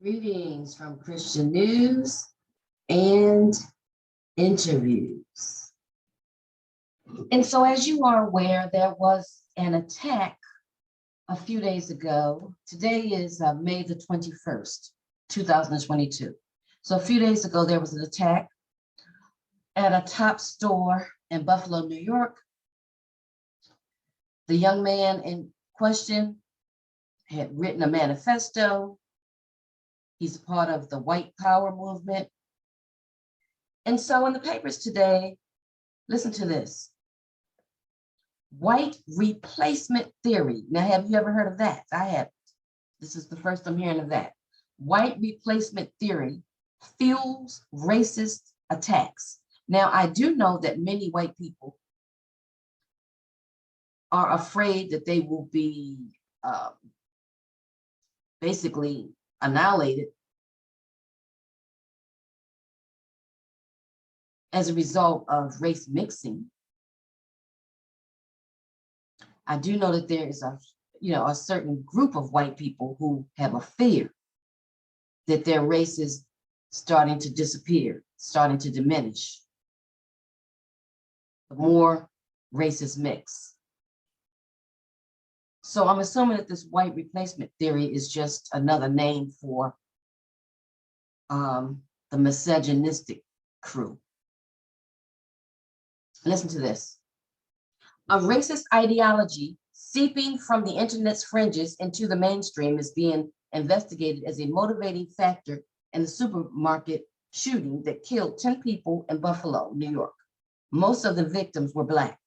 Greetings from Christian News and Interviews. And so, as you are aware, there was an attack a few days ago. Today is May the 21st, 2022. So a few days ago, there was an attack at a top store in Buffalo, New York. The young man in question had written a manifesto. He's part of the white power movement. And so in the papers today, listen to this. White replacement theory. Now, have you ever heard of that? I haven't. This is the first I'm hearing of that. White replacement theory fuels racist attacks. Now, I do know that many white people are afraid that they will be basically annihilated as a result of race mixing. I do know that there is a certain group of white people who have a fear that their race is starting to disappear, starting to diminish. The more races mix. So I'm assuming that this white replacement theory is just another name for the misogynistic crew. Listen to this. A racist ideology seeping from the internet's fringes into the mainstream is being investigated as a motivating factor in the supermarket shooting that killed 10 people in Buffalo, New York. Most of the victims were Black.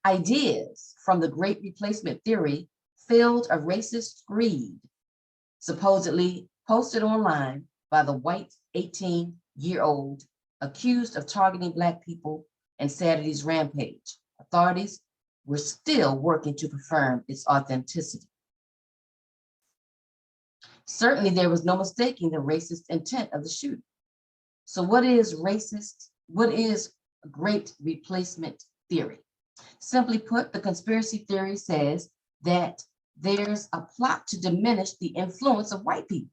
Ideas from the Great Replacement Theory filled a racist screed, supposedly posted online by the white 18-year-old accused of targeting Black people in Saturday's rampage. Authorities were still working to confirm its authenticity. Certainly, there was no mistaking the racist intent of the shooting. So what is racist? What is Great Replacement Theory? Simply put, the conspiracy theory says that there's a plot to diminish the influence of white people.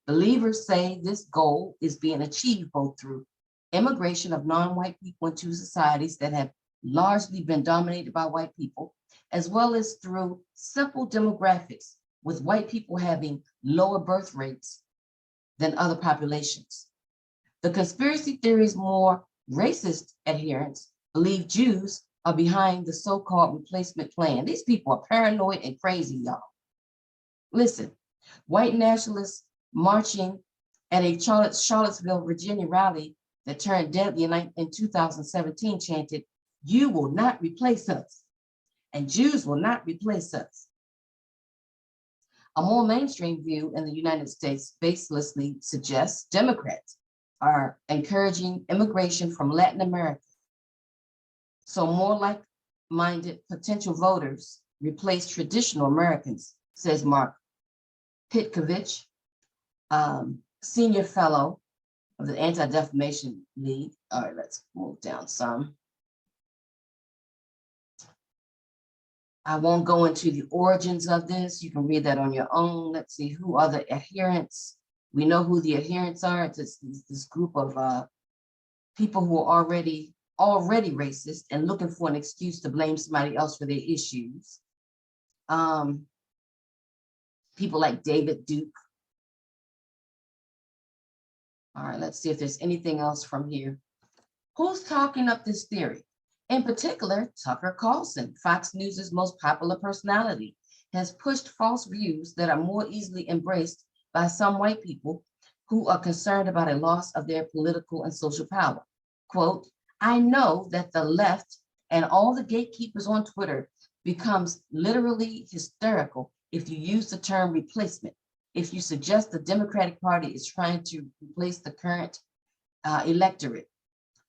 Believers say this goal is being achieved both through immigration of non-white people into societies that have largely been dominated by white people, as well as through simple demographics, with white people having lower birth rates than other populations. The conspiracy theory's more racist adherents believe Jews are behind the so-called replacement plan. These people are paranoid and crazy, y'all. Listen, white nationalists marching at a Charlottesville, Virginia rally that turned deadly in 2017 chanted, "You will not replace us, and Jews will not replace us." A more mainstream view in the United States baselessly suggests Democrats are encouraging immigration from Latin America. So more like-minded potential voters replace traditional Americans, says Mark Pitkovich, senior fellow of the Anti-Defamation League. All right, let's move down some. I won't go into the origins of this. You can read that on your own. Let's see, who are the adherents? We know who the adherents are. It's this group of people who are already racist and looking for an excuse to blame somebody else for their issues. People like David Duke. All right, let's see if there's anything else from here. Who's talking up this theory? In particular, Tucker Carlson, Fox News' most popular personality, has pushed false views that are more easily embraced by some white people who are concerned about a loss of their political and social power. Quote, "I know that the left and all the gatekeepers on Twitter becomes literally hysterical if you use the term replacement. If you suggest the Democratic Party is trying to replace the current electorate,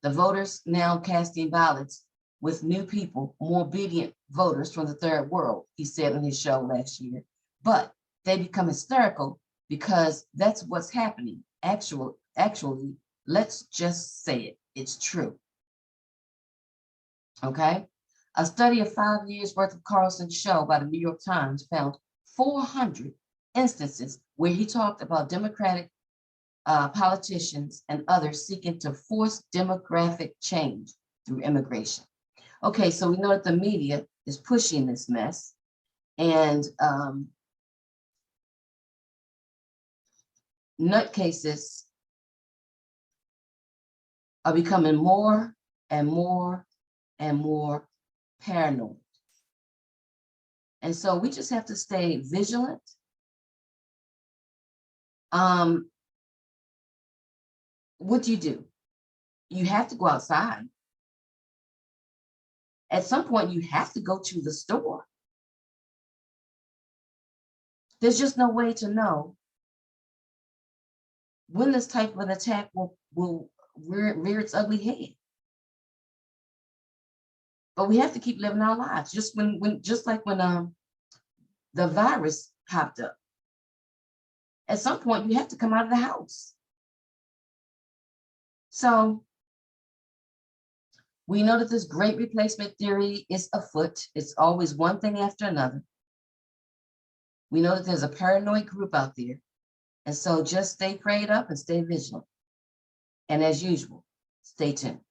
the voters now casting ballots with new people, more obedient voters from the third world," he said on his show last year. But they become hysterical because that's what's happening. Actually, let's just say it. It's true. Okay? A study of 5 years worth of Carlson's show by the New York Times found 400 instances where he talked about Democratic politicians and others seeking to force demographic change through immigration. Okay, so we know that the media is pushing this mess, and nutcases are becoming more and more and more paranoid. And so we just have to stay vigilant. What do? You have to go outside. At some point, you have to go to the store. There's just no way to know when this type of an attack will rear its ugly head. But we have to keep living our lives. Just like when the virus popped up. At some point, you have to come out of the house. So we know that this great replacement theory is afoot. It's always one thing after another. We know that there's a paranoid group out there. And so just stay prayed up and stay vigilant. And as usual, stay tuned.